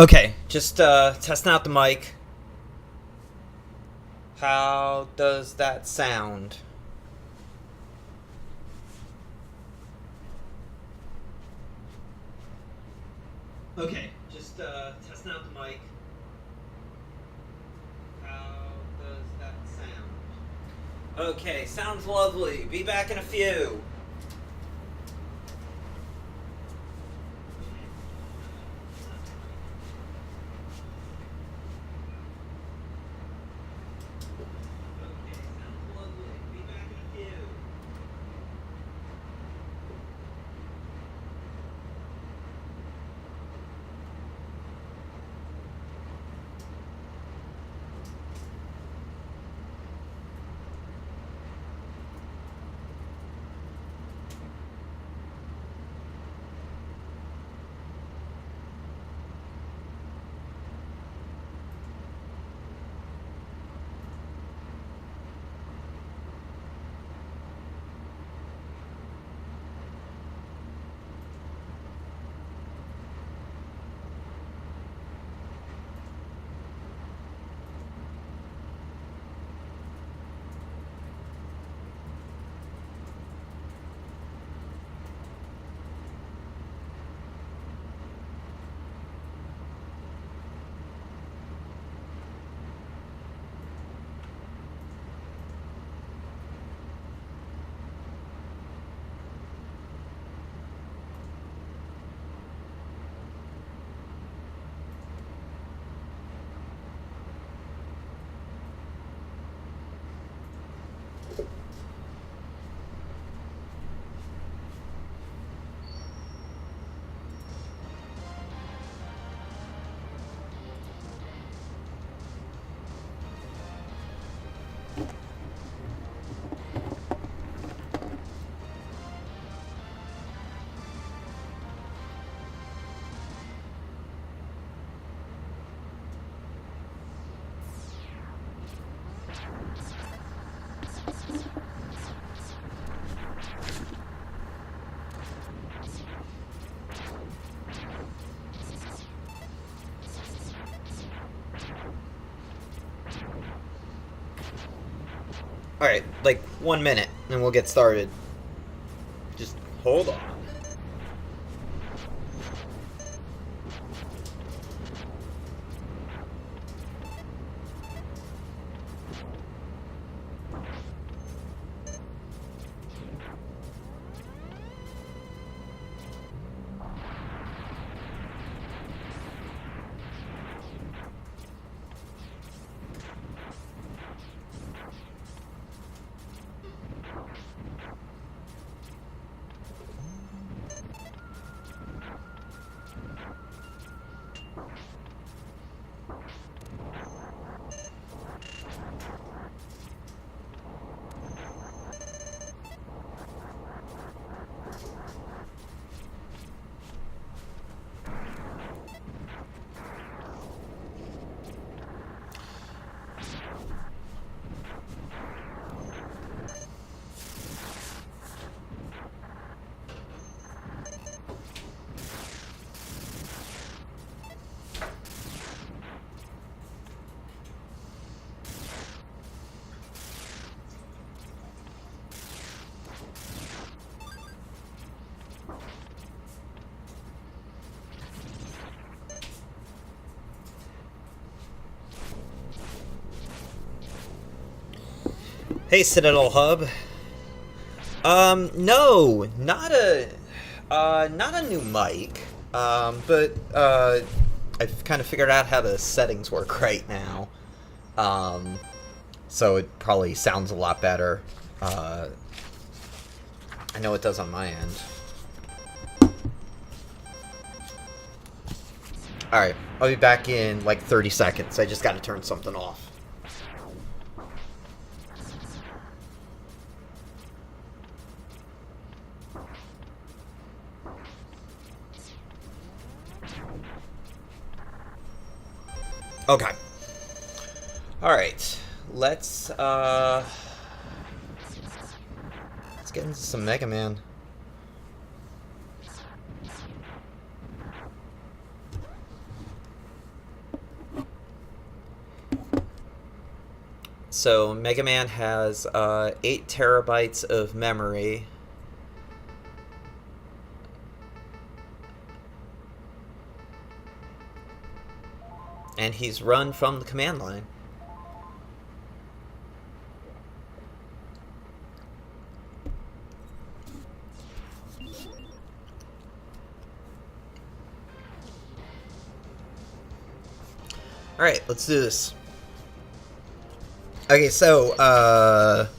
Okay, just testing out the mic. How does that sound? Okay, just testing out the mic. How does that sound? Okay, sounds lovely. Be back in a few. Okay, sounds lovely. Be back in a few. Alright, like 1 minute, and we'll get started. Just hold on. Hey, Citadel Hub. No, not a new mic. But I've kind of figured out how the settings work right now. So it probably sounds a lot better. I know it does on my end. Alright, I'll be back in like 30 seconds. I just gotta turn something off. Okay. Alright. Let's get into some Mega Man. So Mega Man has 8 terabytes of memory. And he's run from the command line. Alright, let's do this. Okay, so,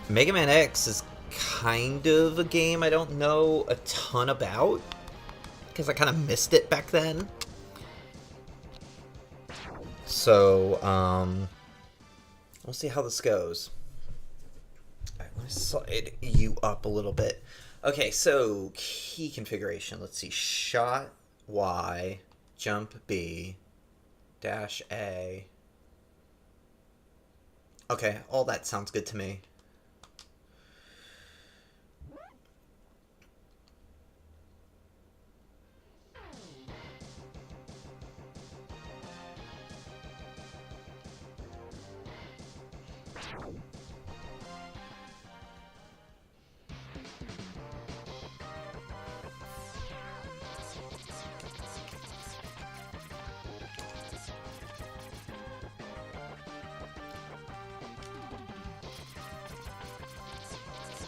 Mega Man X is kind of a game I don't know a ton about, because I kind of missed it back then. So, we'll see how this goes. Alright, let me slide you up a little bit. Okay, so, key configuration. Let's see. Shot Y, jump B, dash A. Okay, all that sounds good to me.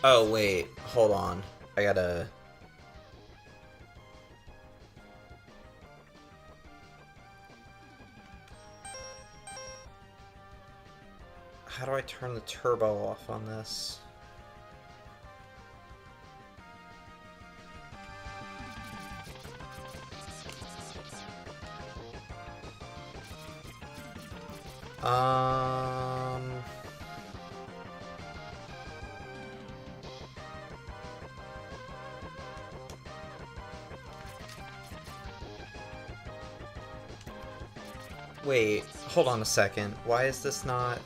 Oh, wait. Hold on. I gotta... How do I turn the turbo off on this? Wait, hold on a second. Why is this not...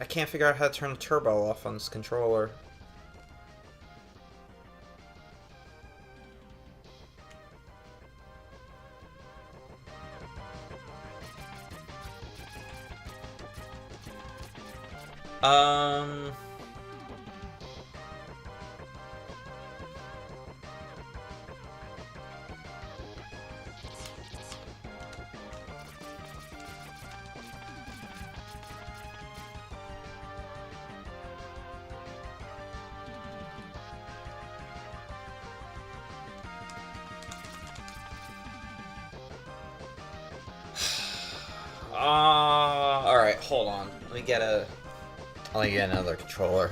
I can't figure out how to turn the turbo off on this controller. Alright, hold on. Let me get another controller.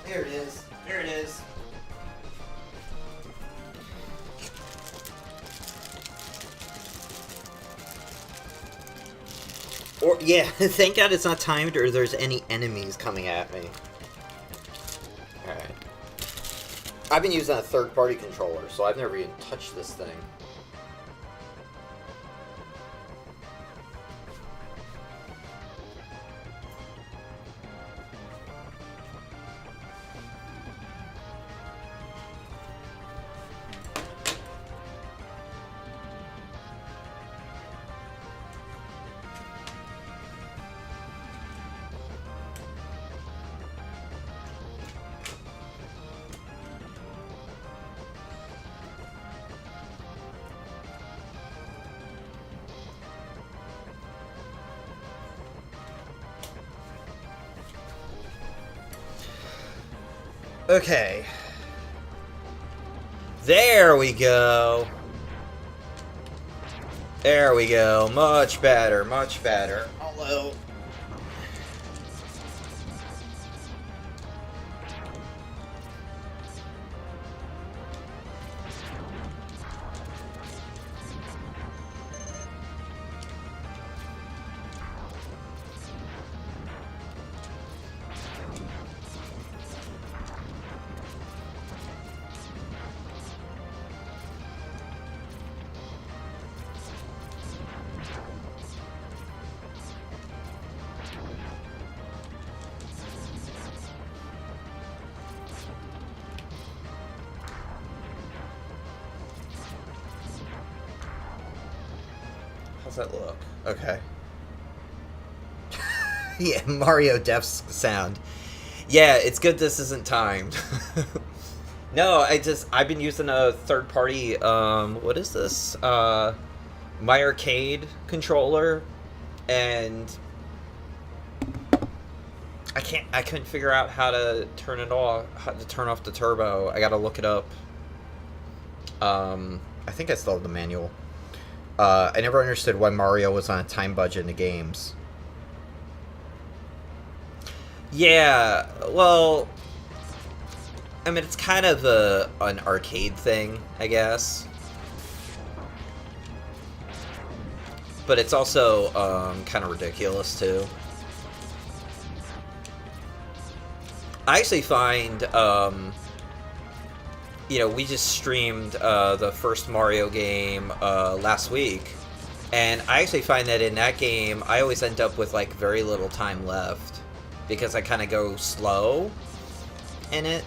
There it is. There it is. Or, yeah, thank God it's not timed or there's any enemies coming at me. Alright. I've been using a third-party controller, so I've never even touched this thing. Okay. There we go. There we go. Much better, much better. Although... How's that look? Okay. Yeah, Mario Def's sound. Yeah, it's good this isn't timed. No, I've been using a third party, what is this? My Arcade controller, and I couldn't figure out how to turn it off, how to turn off the turbo. I gotta look it up. I think I still have the manual. I never understood why Mario was on a time budget in the games. Yeah, well, I mean, it's kind of an arcade thing, I guess. But it's also kind of ridiculous, too. I actually find, you know, we just streamed the first Mario game last week, and I actually find that in that game, I always end up with, like, very little time left, because I kind of go slow in it.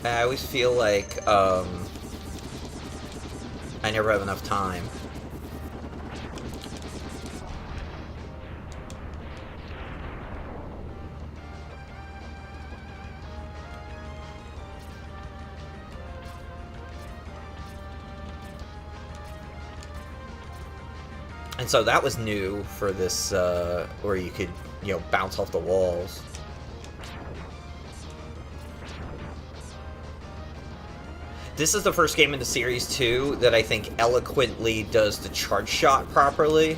I always feel like I never have enough time. And so that was new for this, where you could, you know, bounce off the walls. This is the first game in the series, too, that I think eloquently does the charge shot properly.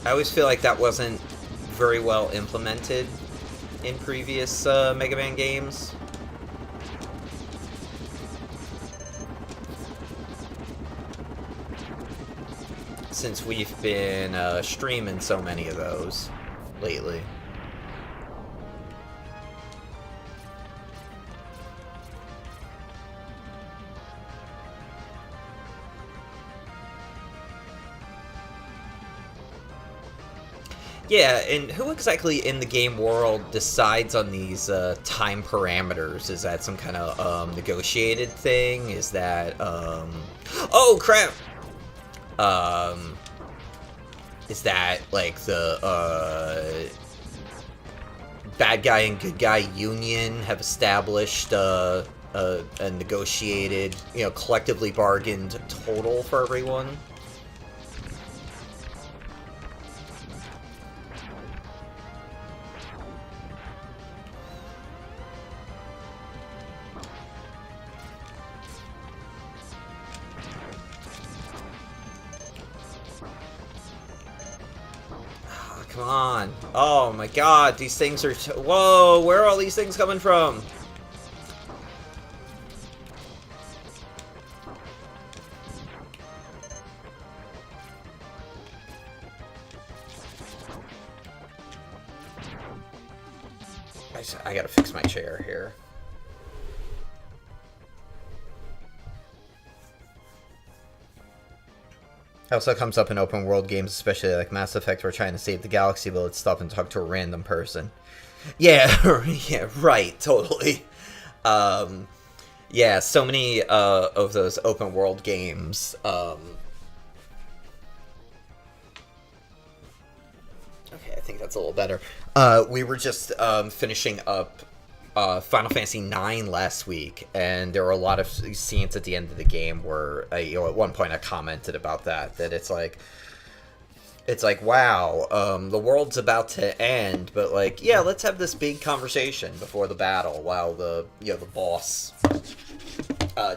I always feel like that wasn't very well implemented in previous Mega Man games. Since we've been streaming so many of those lately. Yeah, and who exactly in the game world decides on these time parameters? Is that some kind of negotiated thing? Is that oh crap! Is that like the bad guy and good guy union have established a negotiated, you know, collectively bargained total for everyone? Come on. Oh my god, these things are... Whoa, where are all these things coming from? I gotta fix my chair here. It also comes up in open world games, especially like Mass Effect, where trying to save the galaxy, but let's stop and talk to a random person. Yeah, yeah, right, totally. Yeah, so many of those open world games. Okay, I think that's a little better. We were just finishing up Final Fantasy IX last week, and there were a lot of scenes at the end of the game where, at one point I commented about that it's like, wow, the world's about to end, but like, yeah, let's have this big conversation before the battle while the boss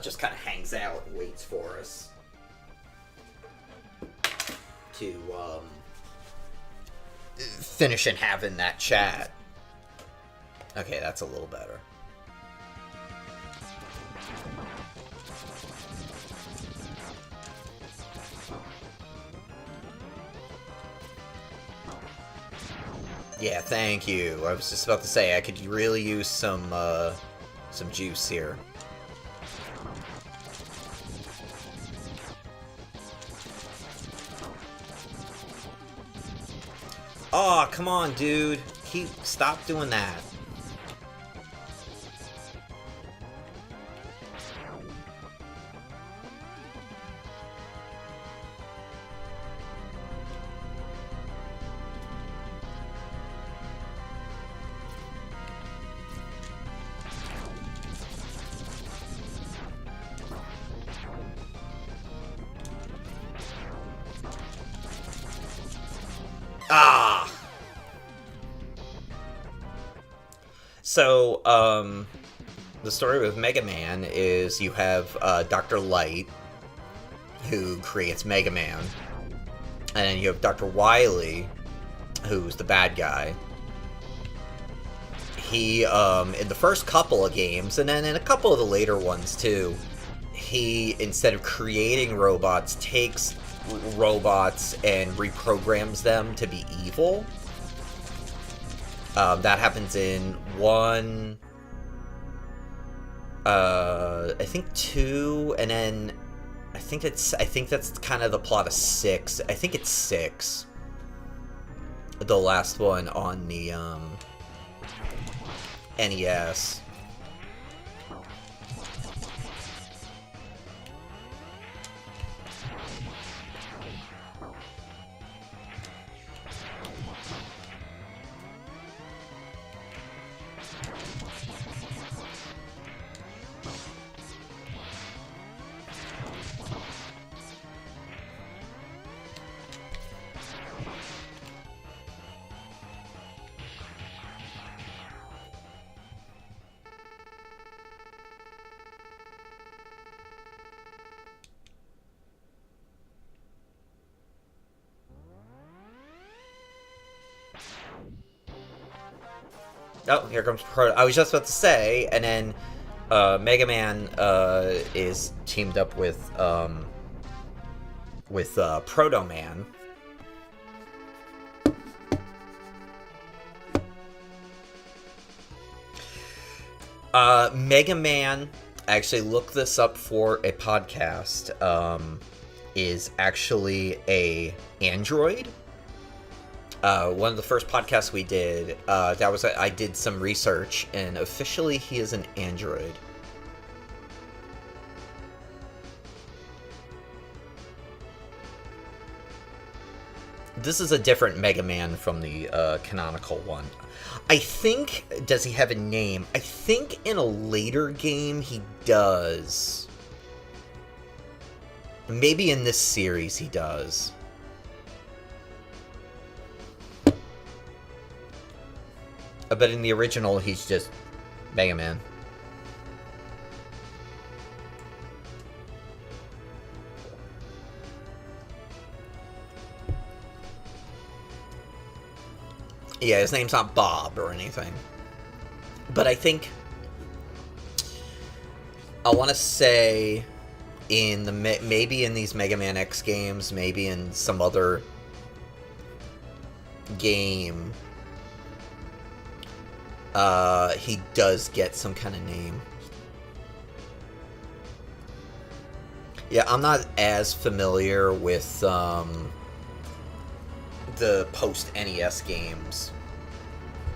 just kind of hangs out and waits for us to finish and having that chat. Okay, that's a little better. Yeah, thank you. I was just about to say I could really use some juice here. Aw, come on, dude. Stop doing that. Ah! So, the story with Mega Man is you have Dr. Light, who creates Mega Man, and then you have Dr. Wily, who's the bad guy. He, in the first couple of games, and then in a couple of the later ones too, he, instead of creating robots, takes robots and reprograms them to be evil. That happens in 1, I think 2, and then I think that's kind of the plot of 6. I think it's 6. The last one on the NES. Oh, here comes Proto. I was just about to say, and then Mega Man is teamed up with Proto Man. Mega Man, I actually looked this up for a podcast, is actually a android. One of the first podcasts we did, I did some research, and officially he is an android. This is a different Mega Man from the canonical one. I think, does he have a name? I think in a later game he does. Maybe in this series he does. But in the original, he's just Mega Man. Yeah, his name's not Bob or anything. But I think, I want to say in the maybe in these Mega Man X games, maybe in some other game, he does get some kind of name. Yeah, I'm not as familiar with the post-NES games,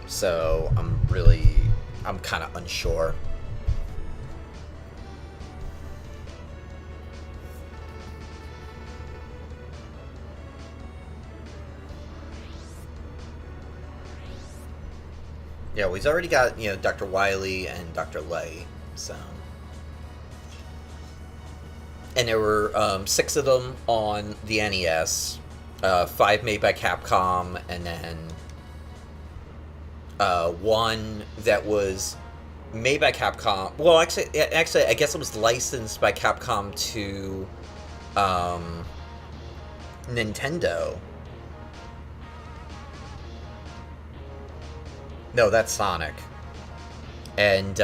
so I'm kind of unsure. Yeah, well, he's already got, Dr. Wily and Dr. Lay, so... And there were 6 of them on the NES, 5 made by Capcom, and then one that was made by Capcom. Well, actually, I guess it was licensed by Capcom to Nintendo. No, that's Sonic. And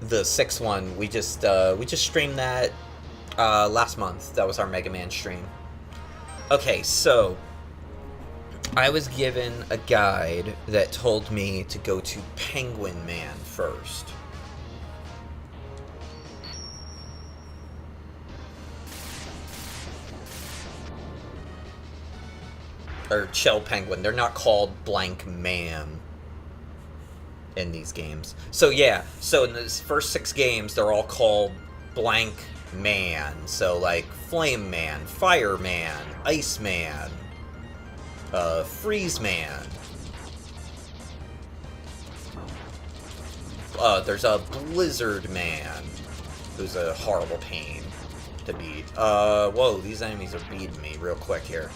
the 6th one, we just streamed that last month. That was our Mega Man stream. Okay, so I was given a guide that told me to go to Penguin Man first. Or Shell Penguin. They're not called Blank Man in these games. So yeah, so in the first 6 games, they're all called Blank Man. So like Flame Man, Fire Man, Ice Man, Freeze Man. There's a Blizzard Man, who's a horrible pain to beat. Whoa, these enemies are beating me real quick here.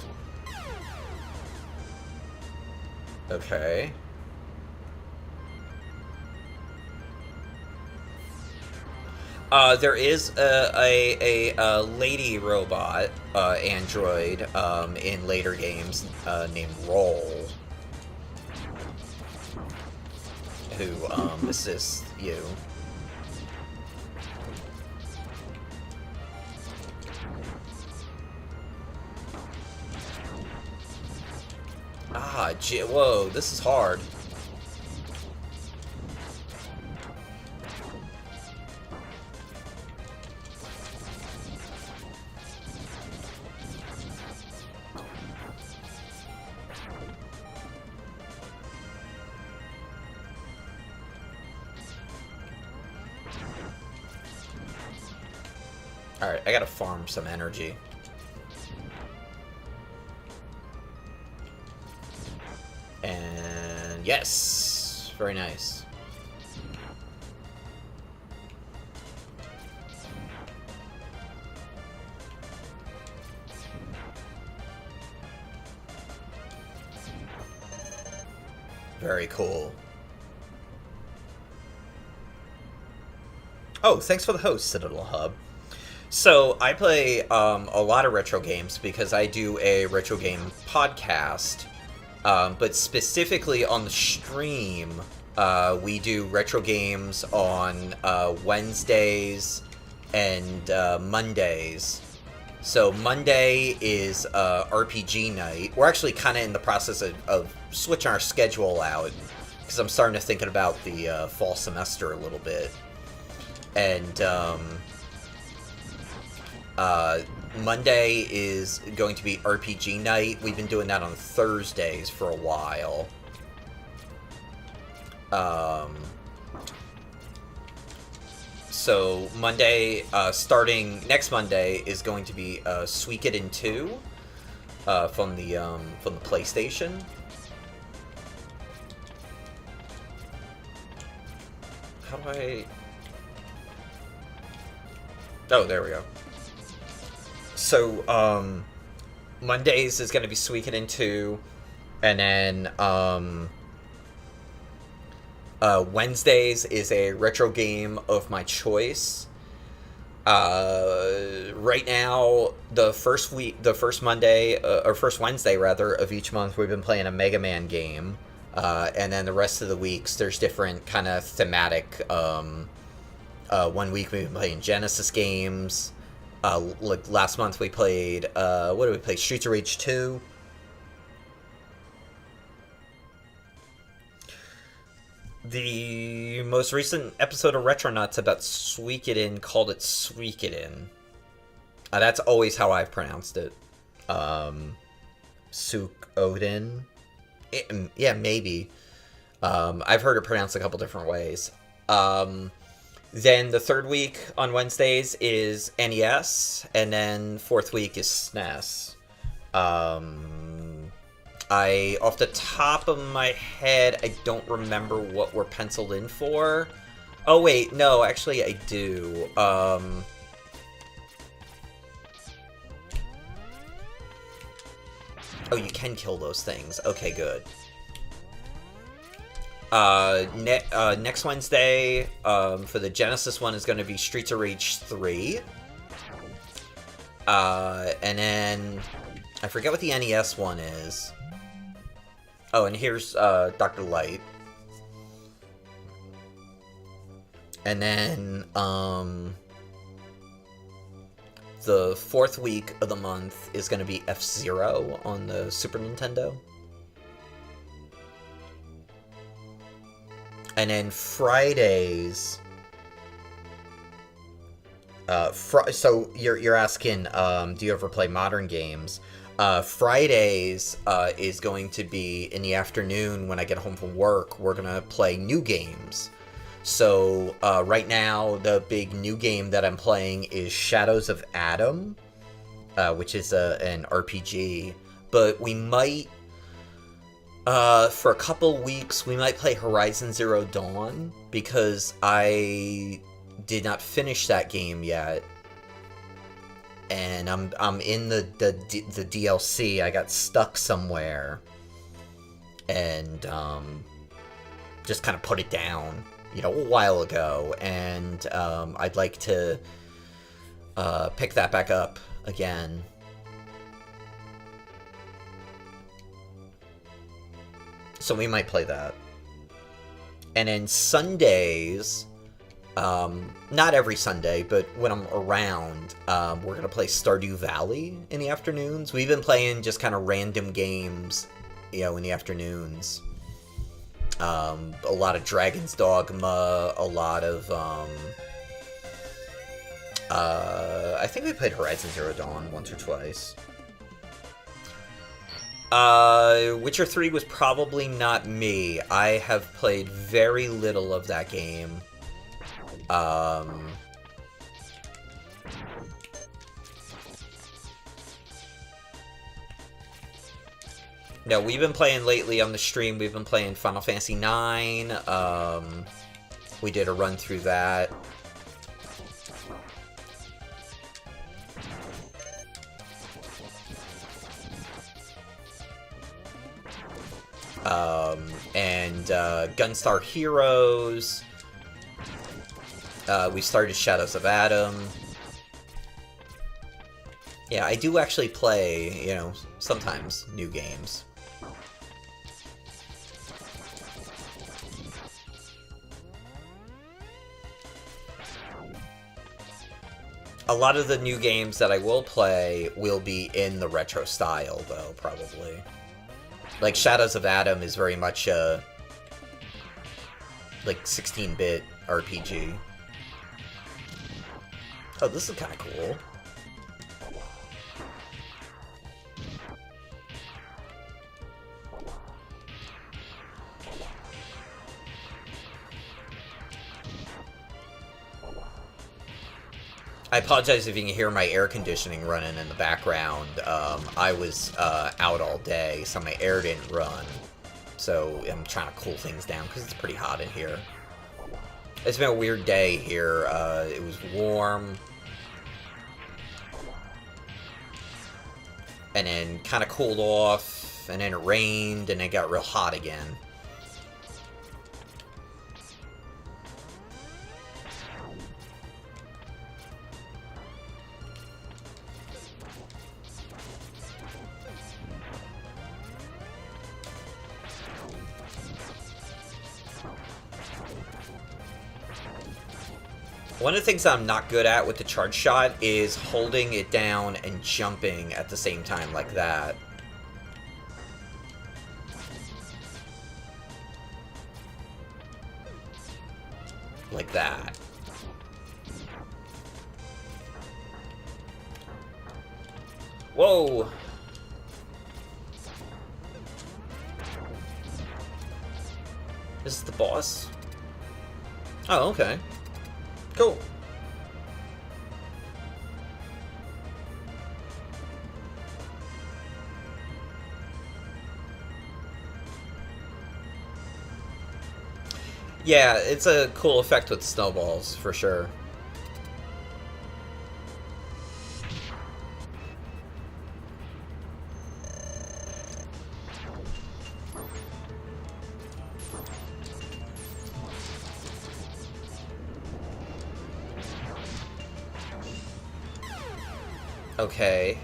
Okay. There is a lady robot, android, in later games, named Roll, who, assists you. Ah, whoa, this is hard. Alright, I gotta farm some energy. And yes! Very nice. Very cool. Oh, thanks for the host, Citadel Hub. So, I play a lot of retro games because I do a retro game podcast. But specifically on the stream, we do retro games on Wednesdays and Mondays. So Monday is RPG night. We're actually kind of in the process of switching our schedule out because I'm starting to think about the fall semester a little bit. And Monday is going to be RPG night. We've been doing that on Thursdays for a while. So Monday, starting next Monday, is going to be Suikoden 2 from the PlayStation. How do I? Oh, there we go. So, Mondays is going to be Suikoden 2, and then, Wednesdays is a retro game of my choice. Right now, the first Wednesday, rather, of each month, we've been playing a Mega Man game, and then the rest of the weeks, there's different kind of thematic, 1 week we've been playing Genesis games. Like last month we played, what did we play? Streets of Rage 2. The most recent episode of Retronauts about Suikoden called it Suikoden. That's always how I've pronounced it. Suikoden. Yeah, maybe. I've heard it pronounced a couple different ways. Then the third week on Wednesdays is NES, and then fourth week is SNES. I, off the top of my head, I don't remember what we're penciled in for. Oh, wait, no, actually I do. Oh, you can kill those things. Okay, good. Next Wednesday, for the Genesis one, is going to be Streets of Rage 3. And then, I forget what the NES one is. Oh, and here's, Dr. Light. And then, the fourth week of the month is going to be F-Zero on the Super Nintendo. And then Fridays... so you're asking, do you ever play modern games? Fridays is going to be in the afternoon when I get home from work. We're going to play new games. So right now, the big new game that I'm playing is Shadows of Adam, which is an RPG. But we might, for a couple weeks, we might play Horizon Zero Dawn, because I did not finish that game yet. And I'm in the DLC. I got stuck somewhere, and just kind of put it down, you know, a while ago. And I'd like to pick that back up again. So we might play that. And then Sundays. Not every Sunday, but when I'm around, we're going to play Stardew Valley in the afternoons. We've been playing just kind of random games, you know, in the afternoons. A lot of Dragon's Dogma, a lot of, I think we played Horizon Zero Dawn once or twice. Witcher 3 was probably not me. I have played very little of that game. No, we've been playing lately on the stream. We've been playing Final Fantasy IX. We did a run through that. And Gunstar Heroes. We started Shadows of Adam. Yeah, I do actually play, you know, sometimes new games. A lot of the new games that I will play will be in the retro style, though, probably. Like, Shadows of Adam is very much a, like, 16-bit RPG. Oh, this is kind of cool. I apologize if you can hear my air conditioning running in the background. I was out all day, so my air didn't run. So I'm trying to cool things down because it's pretty hot in here. It's been a weird day here. It was warm. And then kind of cooled off. And then it rained. And it got real hot again. One of the things I'm not good at with the charge shot is holding it down and jumping at the same time like that. like that. Whoa! This is the boss? Oh, okay. Cool. Yeah, it's a cool effect with snowballs, for sure. Okay.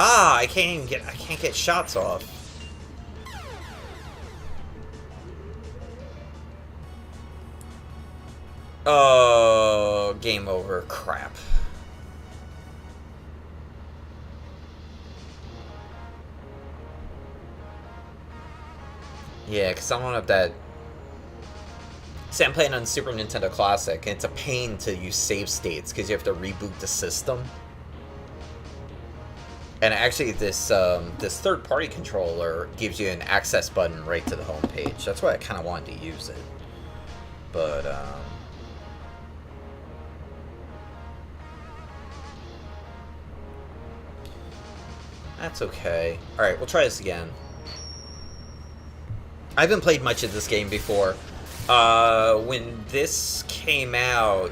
Ah, I can't get shots off. Oh, game over. Crap. Yeah, because I don't have that... See, I'm playing on Super Nintendo Classic, and it's a pain to use save states, because you have to reboot the system. And actually, this third-party controller gives you an access button right to the home page. That's why I kind of wanted to use it. But, that's okay. Alright, we'll try this again. I haven't played much of this game before. When this came out,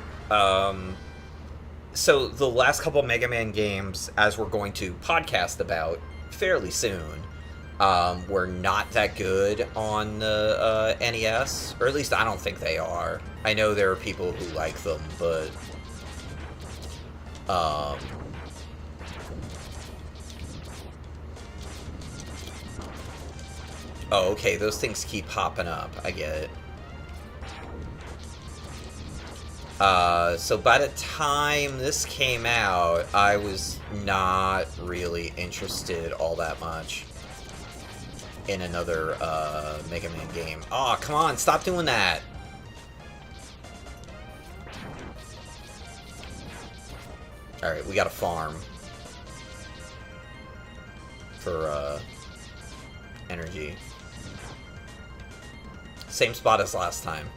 so the last couple Mega Man games, as we're going to podcast about fairly soon, were not that good on the NES, or at least I don't think they are. I know there are people who like them, but oh, okay, those things keep popping up. I get it. So by the time this came out, I was not really interested all that much in another, Mega Man game. Aw, come on, stop doing that! Alright, we got a farm. For, energy. Same spot as last time.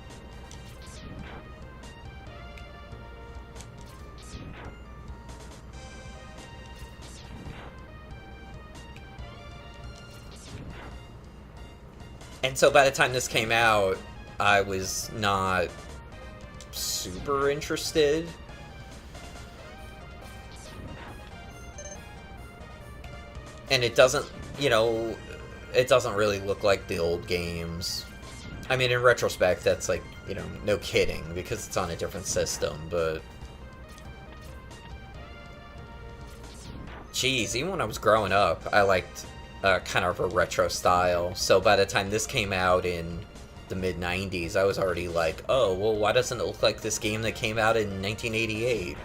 And so by the time this came out, I was not super interested. And it doesn't, you know, it doesn't really look like the old games. I mean, in retrospect, that's like, you know, no kidding, because it's on a different system, but... Jeez, even when I was growing up, I liked kind of a retro style. So by the time this came out in the mid-90s, I was already like, oh, well, why doesn't it look like this game that came out in 1988?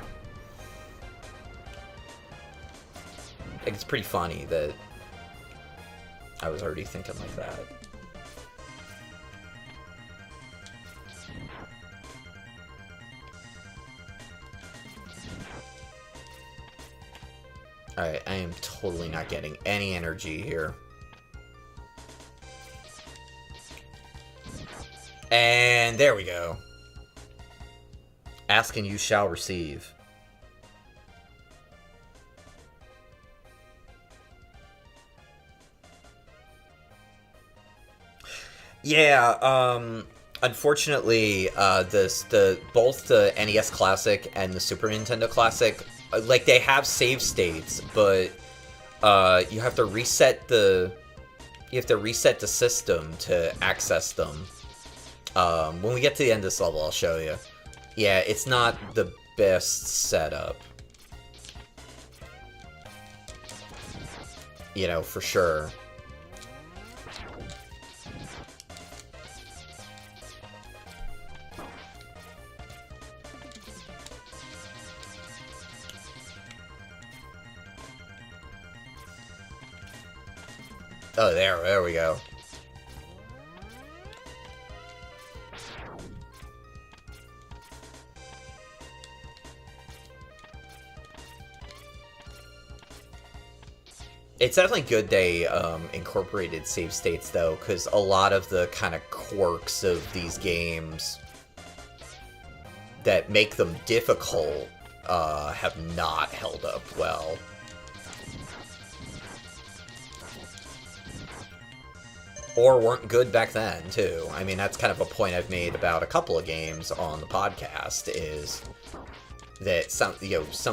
Like, it's pretty funny that I was already thinking like that. Alright, I am totally not getting any energy here. And there we go. Ask and you shall receive. Yeah, Unfortunately, the both the NES Classic and the Super Nintendo Classic, like they have save states, but you have to reset the system to access them. When we get to the end of this level, I'll show you. Yeah, it's not the best setup. You know, for sure. Oh, there we go. It's definitely good they incorporated save states, though, because a lot of the kind of quirks of these games that make them difficult have not held up well. Or weren't good back then, too. I mean, that's kind of a point I've made about a couple of games on the podcast, is that some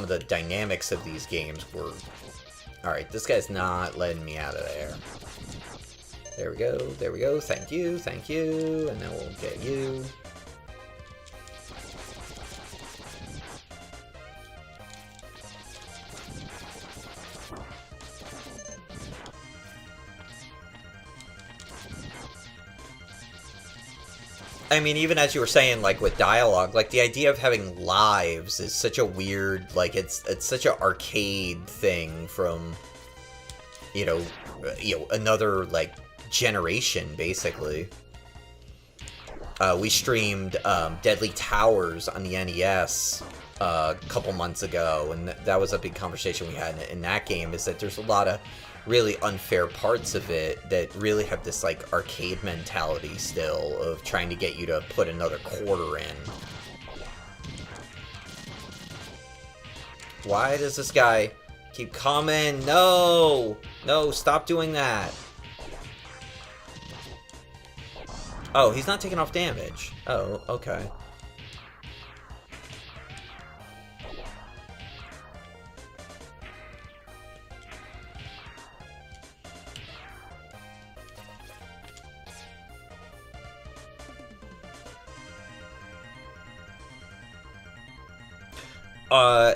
of the dynamics of these games were... Alright, this guy's not letting me out of there. There we go, thank you, and then we'll get you. I mean, even as you were saying, like, with dialogue, like, the idea of having lives is such a weird, like, it's such an arcade thing from, you know, another, like, generation, basically. We streamed Deadly Towers on the NES a couple months ago, and that was a big conversation we had in that game, is that there's a lot of really unfair parts of it that really have this, like, arcade mentality still of trying to get you to put another quarter in. Why does this guy keep coming? No! No, stop doing that! Oh, he's not taking off damage. Oh, okay.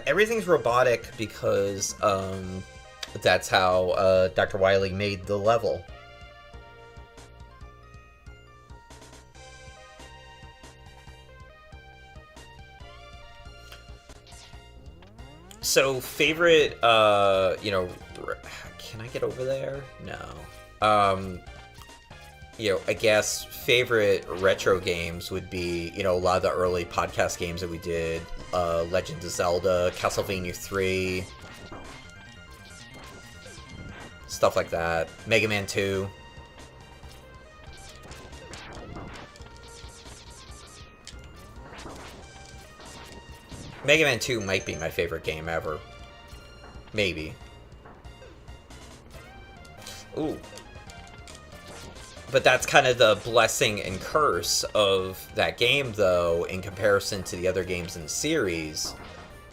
Everything's robotic because, that's how, Dr. Wily made the level. So, favorite, you know, can I get over there? No. You know, I guess favorite retro games would be, you know, a lot of the early podcast games that we did. Legend of Zelda, Castlevania 3, stuff like that. Mega Man 2. Mega Man 2 might be my favorite game ever. Maybe. Ooh. But that's kind of the blessing and curse of that game, though, in comparison to the other games in the series,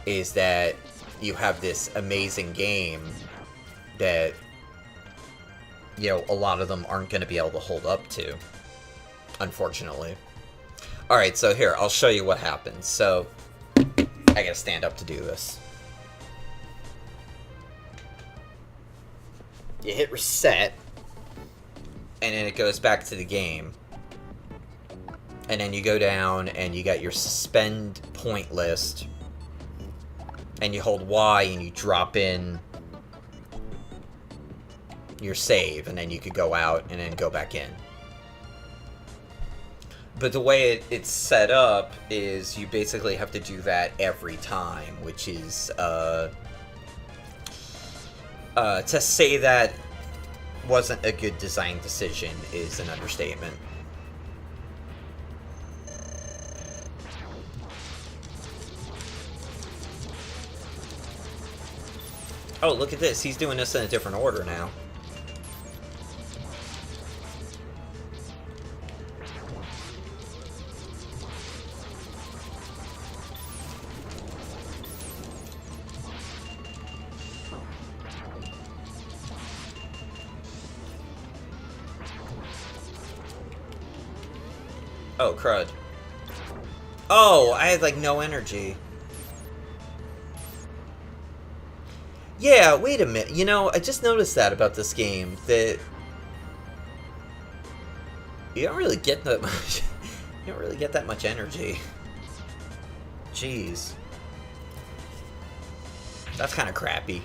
is that you have this amazing game that, you know, a lot of them aren't going to be able to hold up to, unfortunately. Alright, so here, I'll show you what happens. So, I gotta stand up to do this. You hit reset, and then it goes back to the game. And then you go down and you got your suspend point list. And you hold Y and you drop in your save, and then you could go out and then go back in. But the way it's set up is you basically have to do that every time, which is, to say that wasn't a good design decision is an understatement. Oh, look at this. He's doing this in a different order now. Oh, crud. Oh, I had, like, no energy. Yeah, wait a minute. You know, I just noticed that about this game, that you don't really get that much. You don't really get that much energy. Jeez. That's kind of crappy.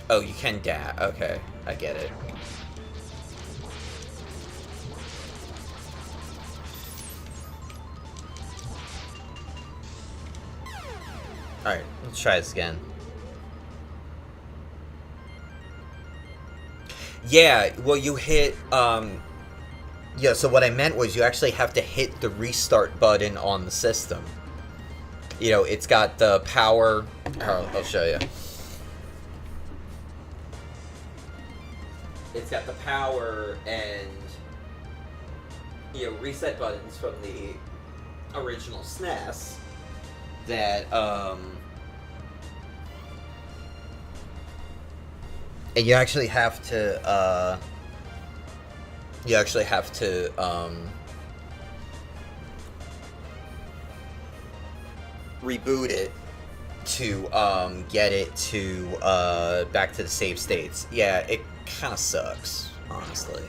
Oh, you can dash. Okay, I get it. Alright, let's try this again. Yeah, well, you hit, yeah, so what I meant was you actually have to hit the restart button on the system. You know, it's got the power... Oh, I'll show you. It's got the power and, you know, reset buttons from the original SNES that, and you actually have to, reboot it to, get it to, back to the save states. Yeah, it kind of sucks, honestly.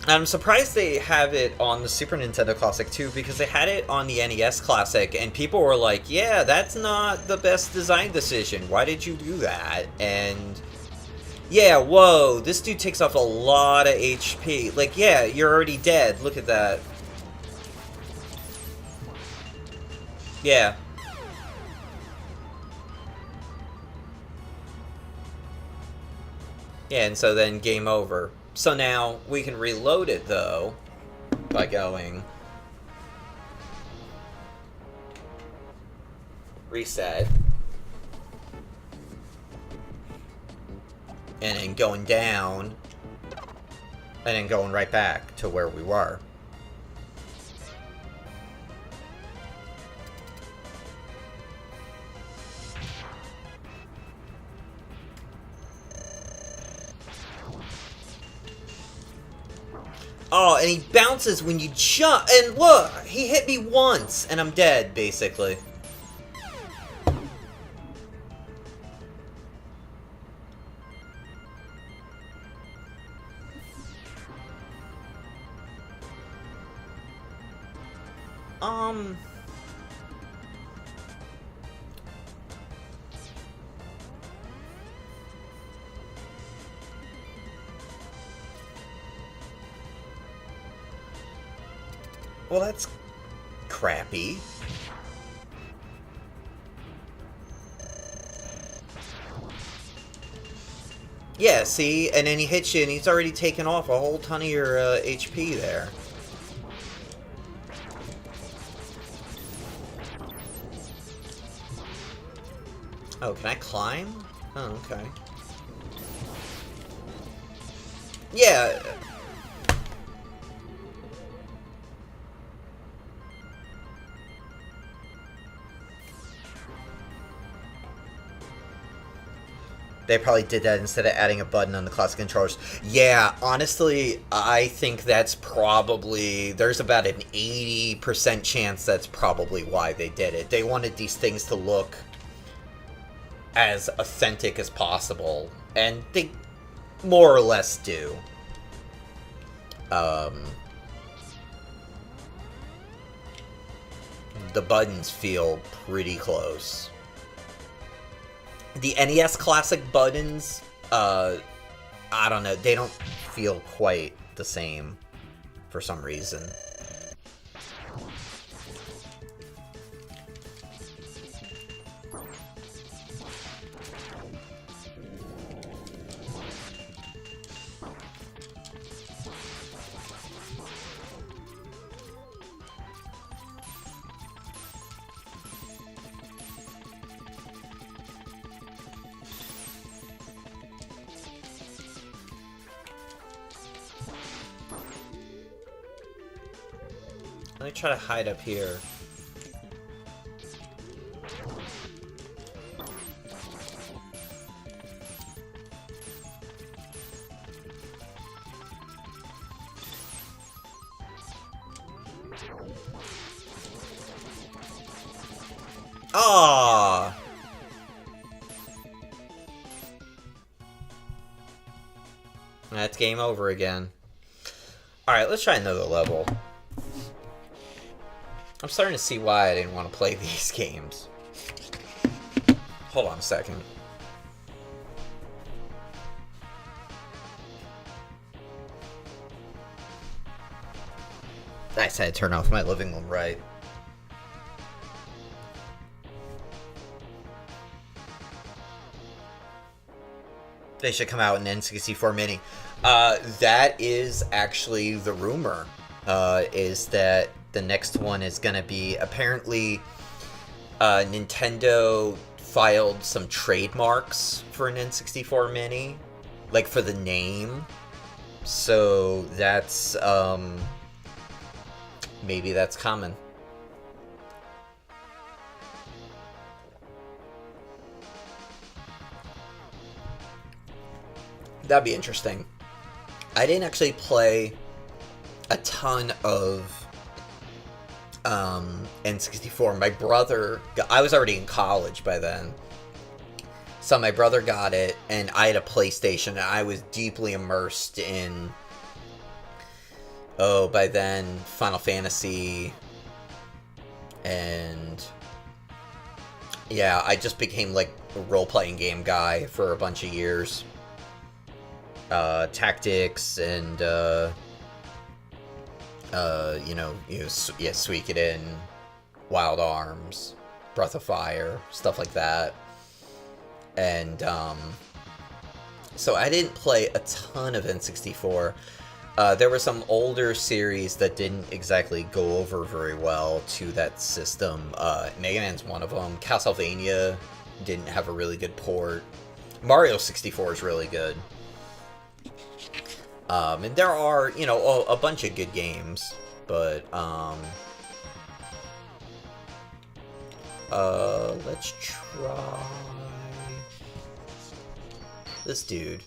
I'm surprised they have it on the Super Nintendo Classic too, because they had it on the NES Classic, and people were like, yeah, that's not the best design decision. Why did you do that? And yeah, whoa, this dude takes off a lot of HP. Like, yeah, you're already dead. Look at that. Yeah. Yeah, and so then game over. So now we can reload it, though, by going reset, and then going down, and then going right back to where we were. Oh, and he bounces when you jump. And look, he hit me once, and I'm dead, basically. Well, that's crappy. Yeah, see? And then he hits you, and he's already taken off a whole ton of your HP there. Oh, can I climb? Oh, okay. Yeah. They probably did that instead of adding a button on the classic controllers. Yeah, honestly, I think that's probably... There's about an 80% chance that's probably why they did it. They wanted these things to look as authentic as possible. And they more or less do. The buttons feel pretty close. The NES Classic buttons, I don't know, they don't feel quite the same for some reason. Let me try to hide up here. Ah. That's game over again. Alright, let's try another level. I'm starting to see why I didn't want to play these games. Hold on a second. I said turn off my living room, right? They should come out in N64 Mini. That is actually the rumor. Is that the next one is going to be... Apparently, Nintendo filed some trademarks for an N64 Mini. Like, for the name. So, that's... maybe that's coming. That'd be interesting. I didn't actually play a ton of N64. My brother... I was already in college by then. So my brother got it, and I had a PlayStation, and I was deeply immersed in... Oh, by then, Final Fantasy... And... Yeah, I just became, like, a role-playing game guy for a bunch of years. Tactics and, Suikoden, Wild Arms, Breath of Fire, stuff like that. And, so I didn't play a ton of N64. There were some older series that didn't exactly go over very well to that system. Mega Man's one of them. Castlevania didn't have a really good port. Mario 64 is really good. And there are, a bunch of good games, but, let's try this dude.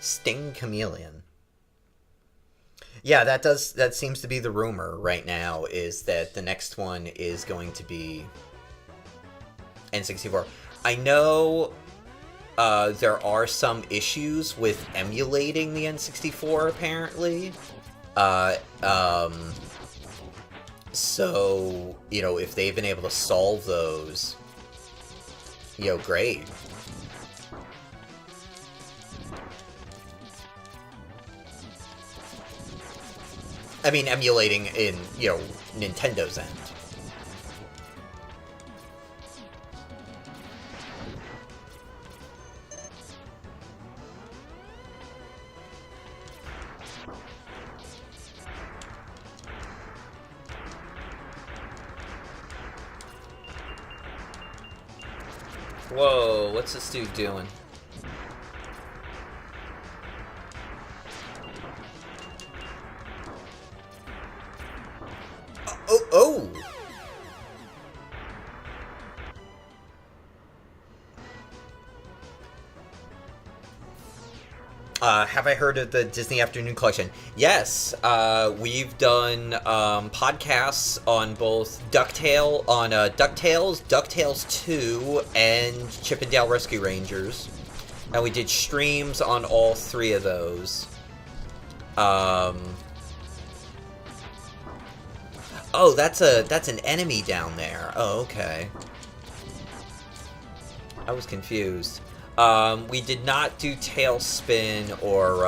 Sting Chameleon. Yeah, that seems to be the rumor right now, is that the next one is going to be N64. I know there are some issues with emulating the N64, apparently. So, if they've been able to solve those, great. I mean, emulating in, Nintendo's end. Whoa, what's this dude doing? Oh! Have I heard of the Disney Afternoon Collection? Yes, we've done podcasts on both DuckTales, DuckTales 2, and Chip 'n Dale Rescue Rangers. And we did streams on all three of those. Oh, that's an enemy down there. Oh, okay. I was confused. We did not do Tailspin or,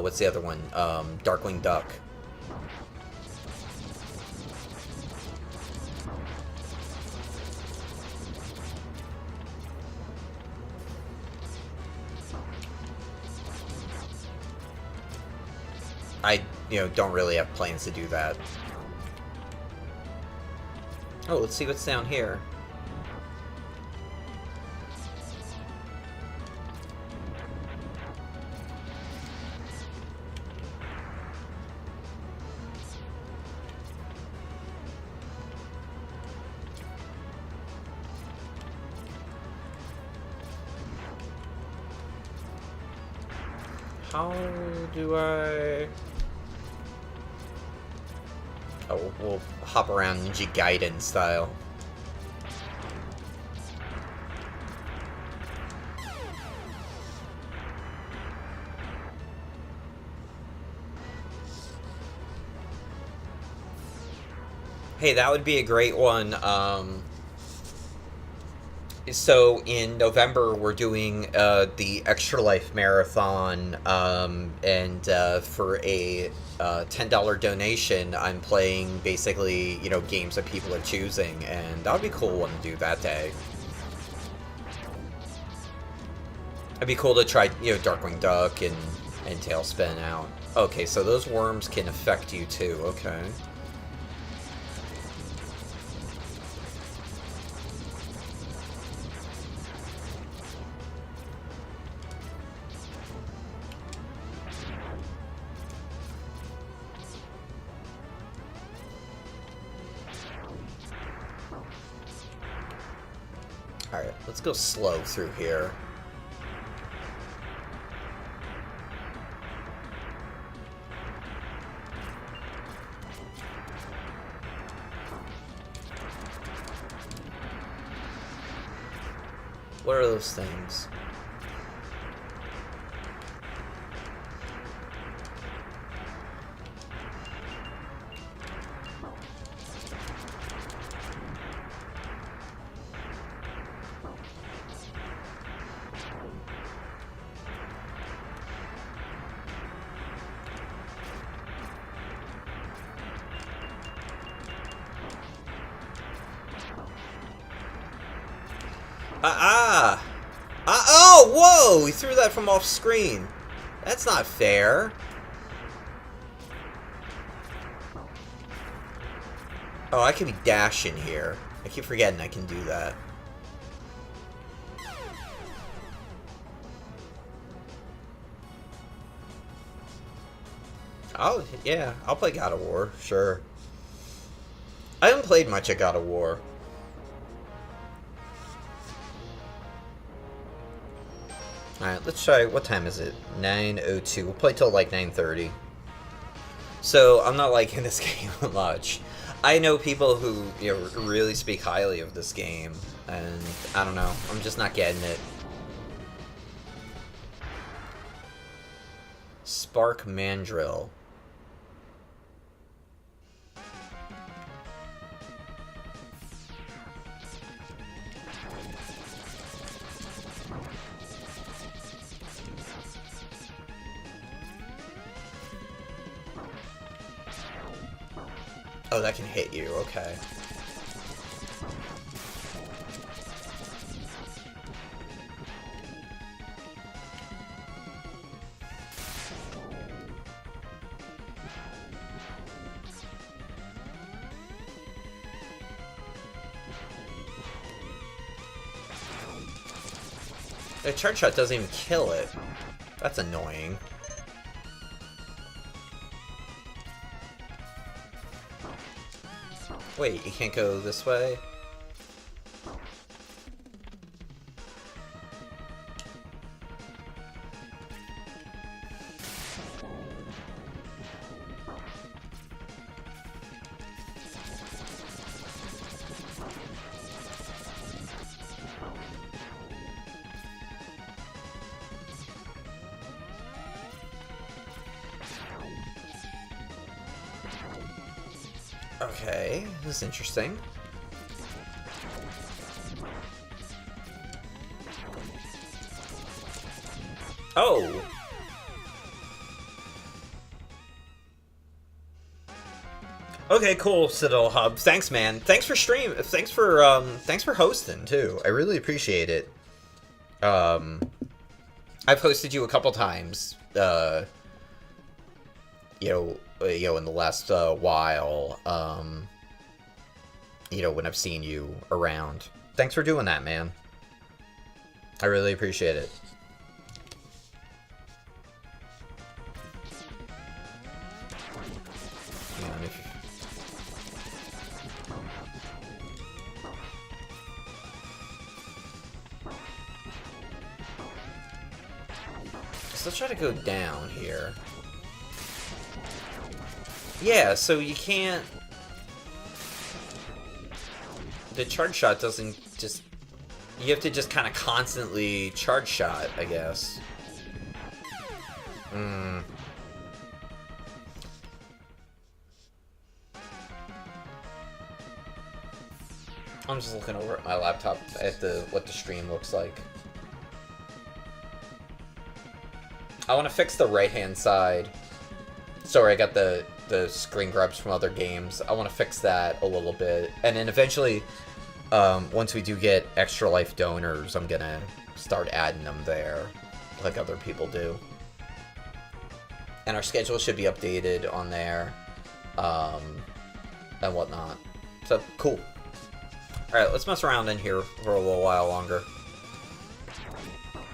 what's the other one? Darkwing Duck. I, don't really have plans to do that. Oh, let's see what's down here. how do I... Oh, we'll hop around Ninja Gaiden style. Hey, that would be a great one. So in November, we're doing the Extra Life Marathon, and for a $10 donation, I'm playing basically, games that people are choosing, and that would be a cool one to do that day. It'd be cool to try, Darkwing Duck and Tailspin out. Okay, so those worms can affect you too, okay. Alright, let's go slow through here. What are those things? Oh, whoa! He threw that from off screen. That's not fair. Oh, I can be dashing here. I keep forgetting I can do that. Oh, yeah. I'll play God of War, sure. I haven't played much of God of War. Alright, let's try... What time is it? 9:02. We'll play till like 9:30. So, I'm not liking this game much. I know people who, really speak highly of this game, and I don't know. I'm just not getting it. Spark Mandrill. Oh, that can hit you, okay. The charge shot doesn't even kill it. That's annoying. Wait, you can't go this way? Okay, this is interesting. Oh! Okay, cool, Citadel Hub. Thanks, man. Thanks for thanks for hosting too. I really appreciate it. I've hosted you a couple times. In the last while, when I've seen you around. Thanks for doing that, man. I really appreciate it. So let's try to go down here. Yeah, so you can't... The charge shot doesn't just... You have to just kind of constantly charge shot, I guess. I'm just looking over at my laptop at what the stream looks like. I want to fix the right-hand side. Sorry, I got the screen grabs from other games. I want to fix that a little bit. And then eventually, once we do get extra life donors, I'm going to start adding them there, like other people do. And our schedule should be updated on there, and whatnot. So, cool. Alright, let's mess around in here for a little while longer.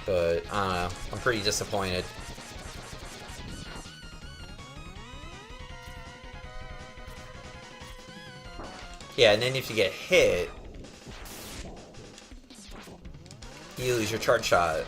But, I don't know. I'm pretty disappointed. Yeah, and then if you get hit, you lose your charge shot.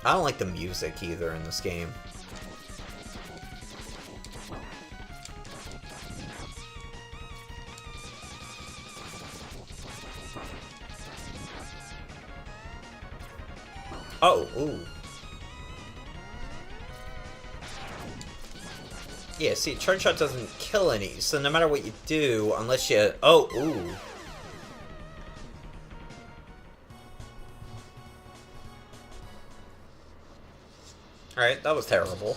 I don't like the music either in this game. Oh, ooh. Yeah, see, charge shot doesn't kill any, so no matter what you do, unless you... Oh, ooh. Alright, that was terrible.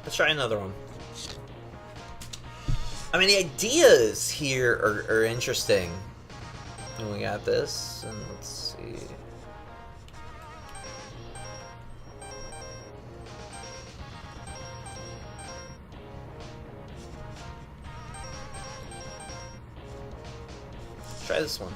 Let's try another one. I mean, the ideas here are interesting. And we got this, and let's see... Try this one.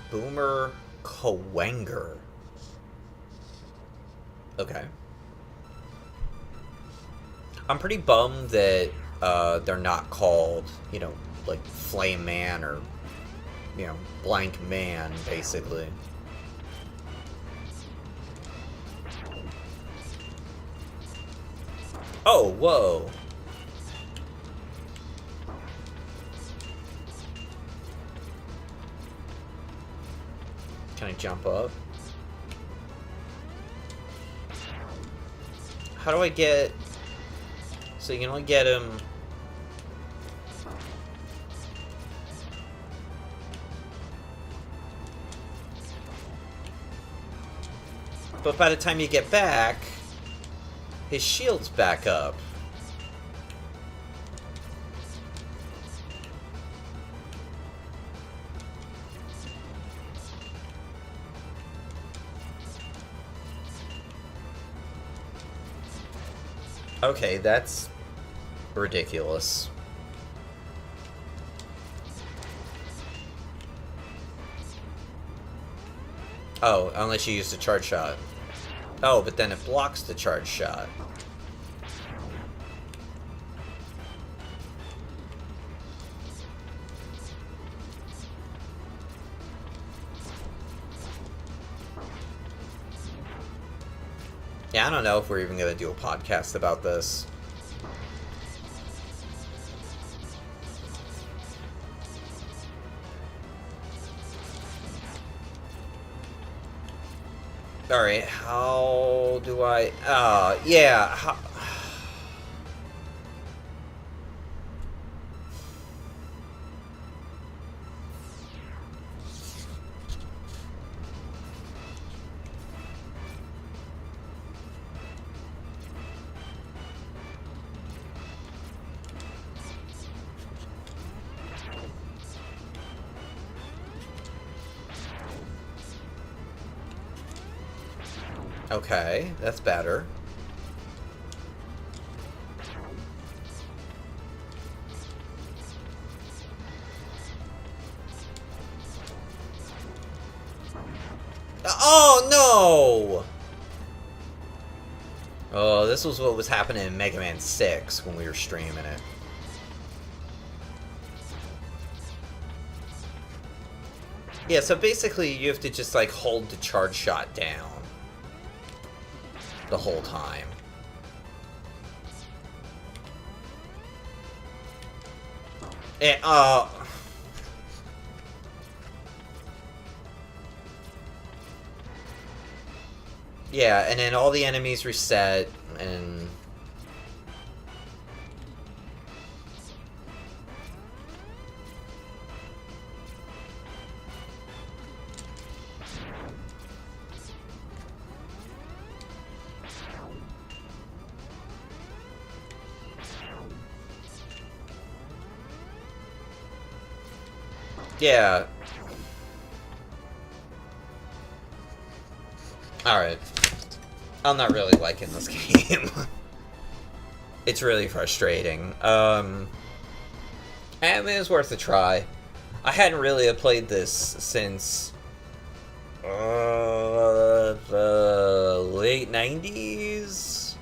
Boomer Kawanger. Okay. I'm pretty bummed that they're not called, you know, like Flame Man or, you know, Blank Man, basically. Oh, whoa. Can I jump up? How do I get... So you can only get him... But by the time you get back... His shield's back up. Okay, that's ridiculous. Oh, unless you use the charge shot. Oh, but then it blocks the charge shot. Yeah, I don't know if we're even going to do a podcast about this. Alright, how do I... yeah, how... Okay, that's better. Oh, no! Oh, this was what was happening in Mega Man 6 when we were streaming it. Yeah, so basically you have to just, like, hold the charge shot down the whole time. And, yeah, and then all the enemies reset, and... yeah. Alright. I'm not really liking this game. It's really frustrating. And it was worth a try. I hadn't really played this since the late 90s.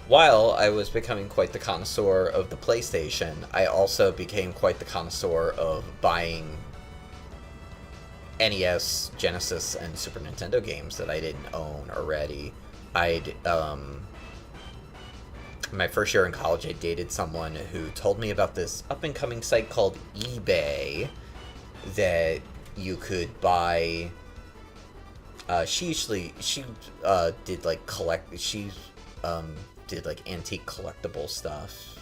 While I was becoming quite the connoisseur of the PlayStation, I also became quite the connoisseur of buying NES, Genesis, and Super Nintendo games that I didn't own already. My first year in college, I dated someone who told me about this up-and-coming site called eBay that you could buy. She did like antique collectible stuff.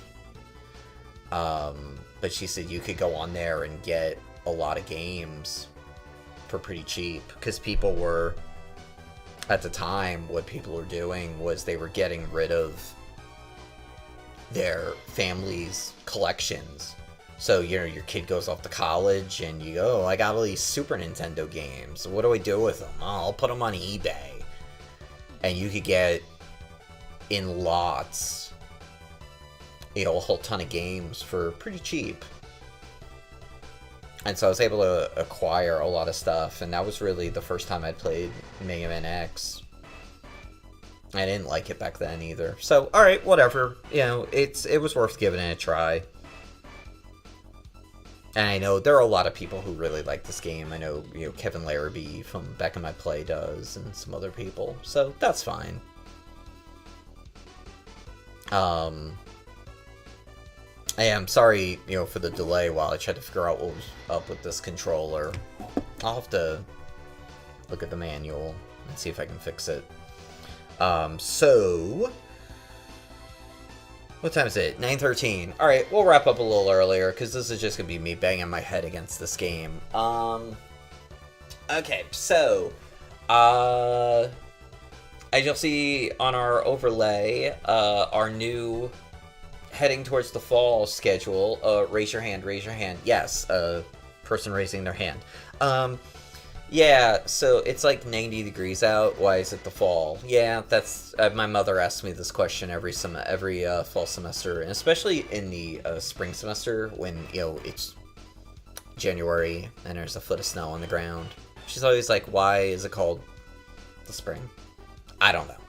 But she said you could go on there and get a lot of games for pretty cheap, because people were, at the time, what people were doing was they were getting rid of their family's collections. So, you know, your kid goes off to college and you go, oh, I got all these Super Nintendo games. What do I do with them? Oh, I'll put them on eBay. And you could get, in lots, you know, a whole ton of games for pretty cheap. And so I was able to acquire a lot of stuff, and that was really the first time I'd played Mega Man X. I didn't like it back then either. So, alright, whatever. You know, it was worth giving it a try. And I know there are a lot of people who really like this game. I know, you know, Kevin Larrabee from Back in My Play does, and some other people. So, that's fine. I am sorry, you know, for the delay while I tried to figure out what was up with this controller. I'll have to look at the manual and see if I can fix it. So... what time is it? 9:13. Alright, we'll wrap up a little earlier, because this is just going to be me banging my head against this game. Okay, so... as you'll see on our overlay, our new... heading towards the fall schedule. Raise your hand, raise your hand. Yes, person raising their hand. Yeah, so it's like 90 degrees out. Why is it the fall? Yeah, that's my mother asks me this question every fall semester, and especially in the spring semester when, you know, it's January and there's a foot of snow on the ground. She's always like, "Why is it called the spring?" I don't know.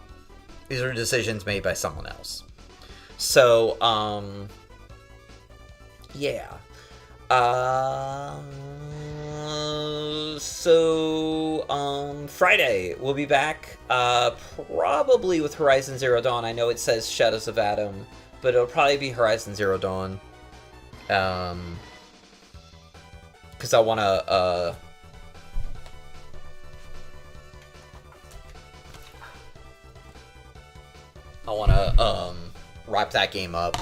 These are decisions made by someone else. So, yeah. Friday, we'll be back, probably with Horizon Zero Dawn. I know it says Shadows of Adam, but it'll probably be Horizon Zero Dawn. Because I want to, wrap that game up.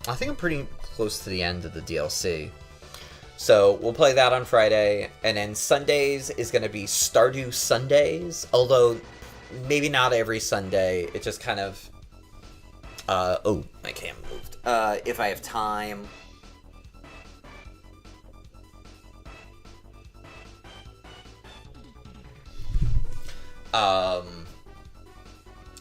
I think I'm pretty close to the end of the DLC. So we'll play that on Friday, and then Sundays is going to be Stardew Sundays, although maybe not every Sunday. It just kind of... oh, my cam moved. If I have time... And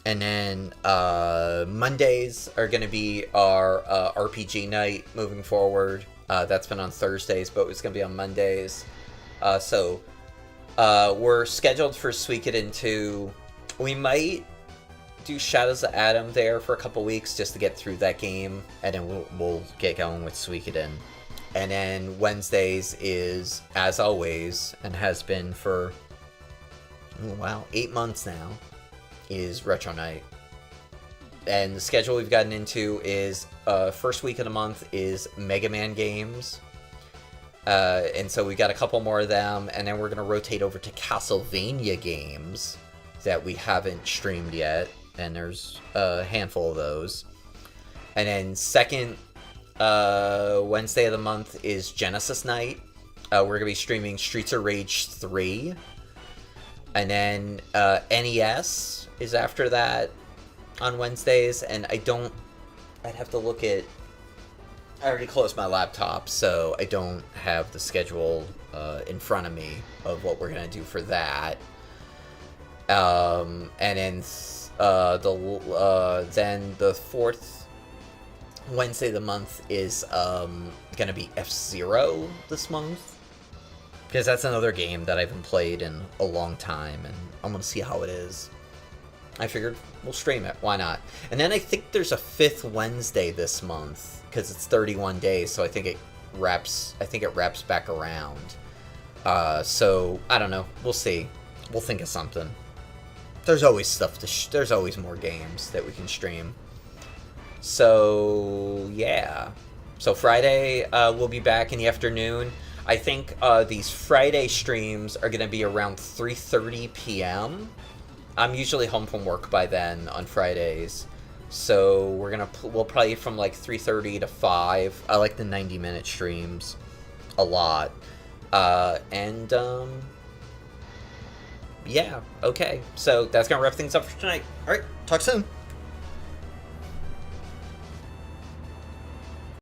then Mondays are going to be our RPG night moving forward. That's been on Thursdays, but it's going to be on Mondays. So we're scheduled for Suikoden 2. We might do Shadows of Adam there for a couple weeks just to get through that game, and then we'll get going with Suikoden. And then Wednesdays is, as always, and has been for, 8 months now, is Retro Night. And the schedule we've gotten into is, first week of the month is Mega Man games. And so we got a couple more of them, and then we're going to rotate over to Castlevania games that we haven't streamed yet, and there's a handful of those. And then second Wednesday of the month is Genesis Night. We're going to be streaming Streets of Rage 3. And then NES is after that on Wednesdays, and I'd have to look at, I already closed my laptop, so I don't have the schedule in front of me of what we're going to do for that. And then the fourth Wednesday of the month is going to be F-Zero this month, because that's another game that I haven't played in a long time, and I'm going to see how it is. I figured we'll stream it. Why not? And then I think there's a fifth Wednesday this month, because it's 31 days, so I think it wraps back around. So I don't know. We'll see. We'll think of something. There's always stuff there's always more games that we can stream. So yeah. So Friday we'll be back in the afternoon. I think these Friday streams are going to be around 3:30 p.m. I'm usually home from work by then on Fridays. So we'll play from like 3:30 to 5. I like the 90-minute streams a lot. Yeah, okay. So that's going to wrap things up for tonight. All right, talk soon.